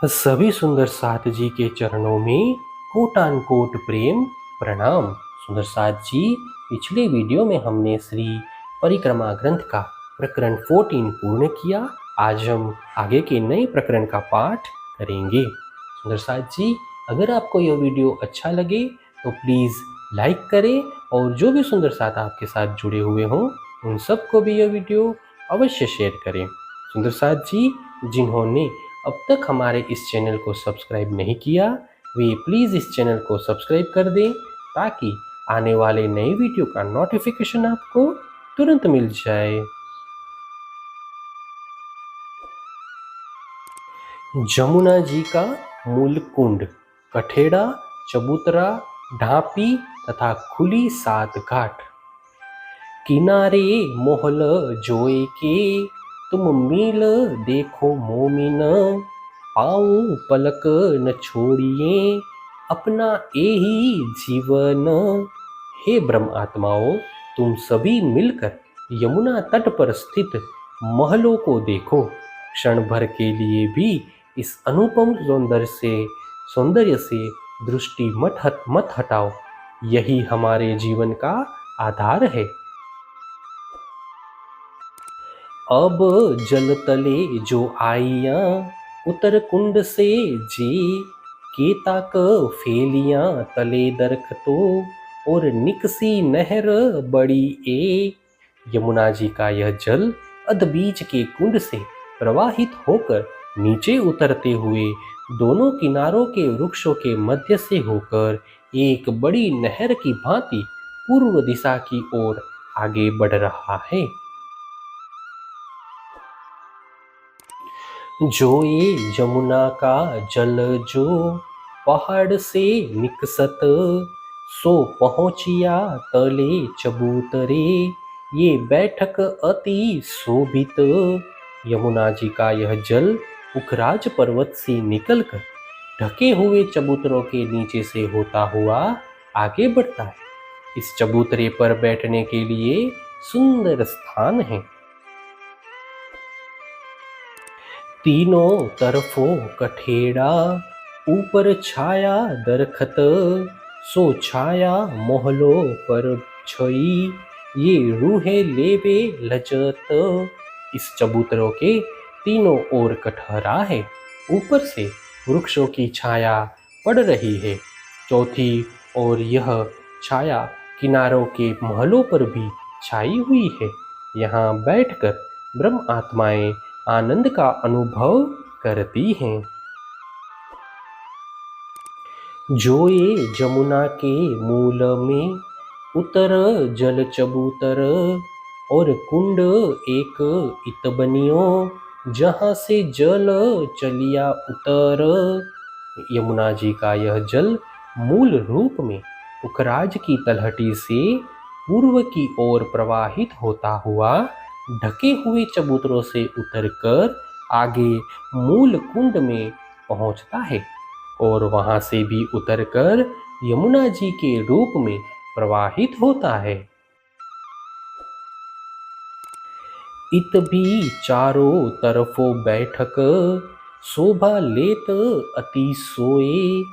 सभी सुंदर साथ जी के चरणों में कोटान कोट प्रेम प्रणाम। सुंदर साथ जी, पिछले वीडियो में हमने श्री परिक्रमा ग्रंथ का प्रकरण 14 पूर्ण किया। आज हम आगे के नए प्रकरण का पाठ करेंगे। सुंदर साथ जी, अगर आपको यह वीडियो अच्छा लगे तो प्लीज़ लाइक करें और जो भी सुंदर साथ आपके साथ जुड़े हुए हों उन सबको भी यह वीडियो अवश्य शेयर करें। सुंदर साथ जी, जिन्होंने अब तक हमारे इस चैनल को सब्सक्राइब नहीं किया, वे प्लीज़ इस चैनल को सब्सक्राइब कर दें ताकि आने वाले नए वीडियो का नोटिफिकेशन आपको तुरंत मिल जाए। जमुना जी का मूल कुंड, कठेड़ा, चबूतरा, ढापी तथा खुली 7 घाट। किनारे मोहल जोए के, तुम मील देखो मोमिन। पाऊँ पलक न छोड़िए, अपना यही जीवन। हे ब्रह्म आत्माओं, तुम सभी मिलकर यमुना तट पर स्थित महलों को देखो। क्षण भर के लिए भी इस अनुपम सौंदर्य से दृष्टि मत हटाओ। यही हमारे जीवन का आधार है। अब जल तले जो आइया, उतर कुंड से जी। केता क फेलियां तले दरख्तो, और निकसी नहर बड़ी ए। यमुना जी का यह जल अधबीज के कुंड से प्रवाहित होकर नीचे उतरते हुए दोनों किनारों के वृक्षों के मध्य से होकर एक बड़ी नहर की भांति पूर्व दिशा की ओर आगे बढ़ रहा है। जो ये जमुना का जल जो पहाड़ से निकसत, सो पहुँचिया तले चबूतरे। ये बैठक अति शोभित। यमुना जी का यह जल पुखराज पर्वत से निकलकर ढके हुए चबूतरों के नीचे से होता हुआ आगे बढ़ता है। इस चबूतरे पर बैठने के लिए सुंदर स्थान है। तीनों तरफों कठेड़ा, ऊपर छाया दरखत। सो छाया मोहलों पर छई, ये रूहे लेवे लजत। इस चबूतरों के तीनों ओर कठहरा है। ऊपर से वृक्षों की छाया पड़ रही है। चौथी ओर यह छाया किनारों के महलों पर भी छाई हुई है। यहाँ बैठकर ब्रह्म आत्माएं आनंद का अनुभव करती हैं। जो ये जमुना के मूल में उतर जल चबूतर, और कुंड एक इत बनियो, जहाँ से जल चलिया उतर। यमुना जी का यह जल मूल रूप में पुखराज की तलहटी से पूर्व की ओर प्रवाहित होता हुआ ढके हुए चबूतरों से उतरकर आगे मूल कुंड में पहुंचता है और वहां से भी उतरकर यमुना जी के रूप में प्रवाहित होता है। इत भी चारों तरफों बैठक, शोभा लेत अति सोए।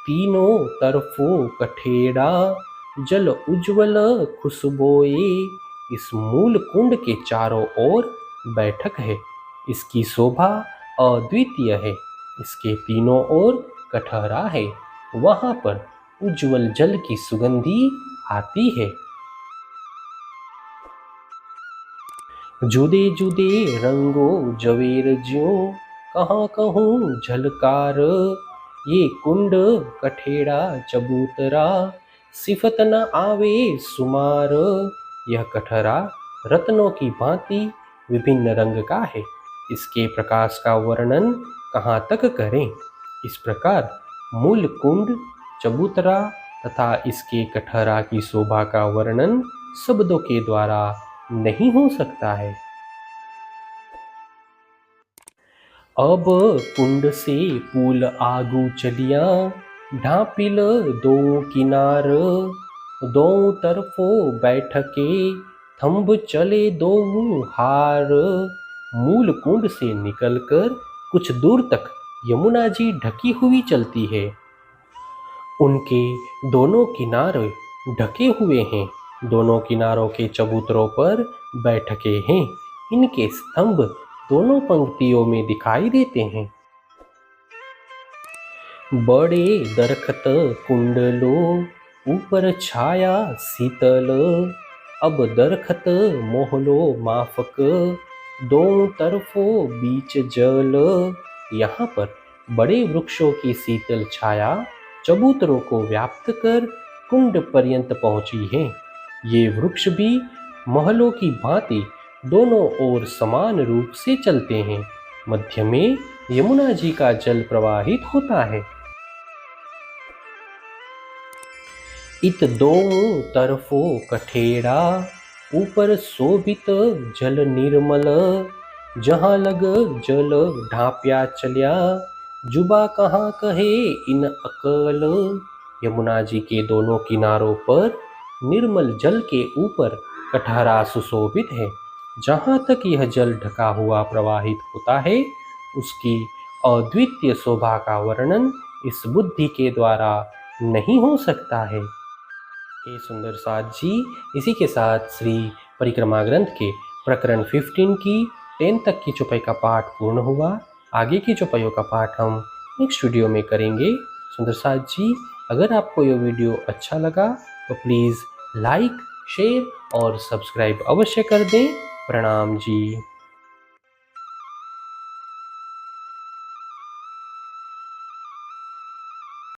तीनों तरफों कठेड़ा, जल उज्ज्वल खुशबोए। इस मूल कुंड के चारों ओर बैठक है। इसकी शोभा अद्वितीय है। इसके तीनों ओर कठहरा है। वहां पर उज्ज्वल जल की सुगंधी आती है। जुदे जुदे रंगो जवेर ज्यों, कहाँ कहूँ झलकार। ये कुंड कठेड़ा चबूतरा, सिफत न आवे सुमार। यह कठहरा रत्नों की भांति विभिन्न रंग का है। इसके प्रकाश का वर्णन कहाँ तक करें। इस प्रकार मूल कुंड, चबूतरा तथा इसके कठहरा की शोभा का वर्णन शब्दों के द्वारा नहीं हो सकता है। अब कुंड से पुल आगू चलिया, ढापिल दो किनार। दो तरफों बैठके, थंब चले दो हार। मूल कुंड से निकलकर कुछ दूर तक यमुना जी ढकी हुई चलती है। उनके दोनों किनारे ढके हुए हैं। दोनों किनारों के चबूतरों पर बैठके हैं। इनके स्तंभ दोनों पंक्तियों में दिखाई देते हैं। बड़े दरख्त कुंडलो ऊपर छाया शीतल, अब दरख्त मोहलो माफक, दोनों तरफों बीच जल। यहाँ पर बड़े वृक्षों की शीतल छाया चबूतरों को व्याप्त कर कुंड पर्यंत पहुंची है। ये वृक्ष भी महलों की भांति दोनों ओर समान रूप से चलते हैं। मध्य में यमुना जी का जल प्रवाहित होता है। इत दोनों तरफों कठेड़ा, ऊपर शोभित जल निर्मल, जहाँ लग जल ढाप्या चल्या, जुबा कहाँ कहे इन अकल। यमुना जी के दोनों किनारों पर निर्मल जल के ऊपर कठहरा सुशोभित है। जहाँ तक यह जल ढका हुआ प्रवाहित होता है, उसकी अद्वितीय शोभा का वर्णन इस बुद्धि के द्वारा नहीं हो सकता है। हे सुंदर साथ जी, इसी के साथ श्री परिक्रमा ग्रंथ के प्रकरण 15 की 10 तक की चौपाई का पाठ पूर्ण हुआ। आगे की चौपाइयों का पाठ हम नेक्स्ट वीडियो में करेंगे। सुंदर साथ जी, अगर आपको यह वीडियो अच्छा लगा तो प्लीज़ लाइक, शेयर और सब्सक्राइब अवश्य कर दें। प्रणाम जी।